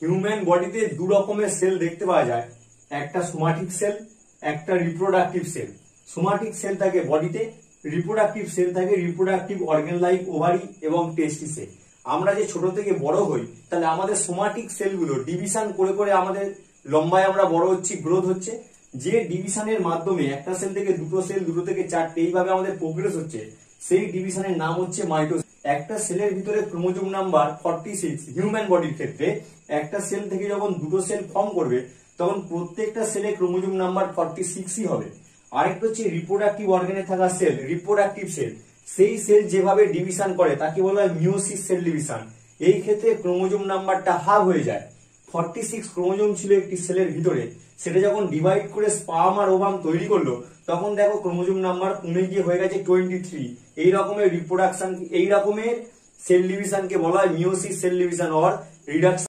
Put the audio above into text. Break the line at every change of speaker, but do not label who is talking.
Human বডিতে দু রকমের সেল দেখতে পাওয়া যায়, একটা সোমাটিক সেল, একটা রিপ্রোডাক্টিভ সেল। সোমাটিক সেল থাকে বডিতে, রিপ্রোডাক্টিভ সেল থাকে রিপ্রোডাক্টিভ অর্গান লাইক ওভারি এবং টেস্টিসে। আমরা যে ছোট থেকে বড় হই, তাহলে আমাদের সোমাটিক সেলগুলো ডিভিশন করে করে আমাদের লম্বায় আমরা বড় হচ্ছি, গ্রোথ হচ্ছে। যে ডিভিশনের মাধ্যমে একটা সেল থেকে দুটো সেল, দুটো থেকে চারটে, এইভাবে আমাদের প্রোগ্রেস হচ্ছে, সেই ডিভিশনের নাম হচ্ছে মাইটোসিস। একটা সেলের ভিতরে ক্রোমোজোম নাম্বার 46 হিউম্যান বডির ক্ষেত্রে একটা সেল থেকে যখন দুটো সেল ফর্ম করবে, তখন প্রত্যেকটা সেলে ক্রোমোজোম নাম্বার 46ই হবে। আরেকটা হচ্ছে রিপ্রোডাক্টিভ অর্গানে থাকা সেল, রিপ্রোডাক্টিভ সেল। সেই সেল যেভাবে ডিভিশন করে তাকে বলা হয় মিওসিস সেল ডিভিশন। এই ক্ষেত্রে ক্রোমোজোম নাম্বারটা হাফ হয়ে যায়। 46 ক্রোমোজোম ছিল একটি সেলের ভিতরে, সেটা যখন ডিভাইড করে স্পার্ম আর ওভাম তৈরি করলো, তখন দেখো ক্রোমোজোম নাম্বার কমে গিয়ে হয়ে গেছে 23। এই রকমের রিপ্রোডাকশন, এই রকমের সেল ডিভিশনকে বলা হয় meiosis cell division or reduction.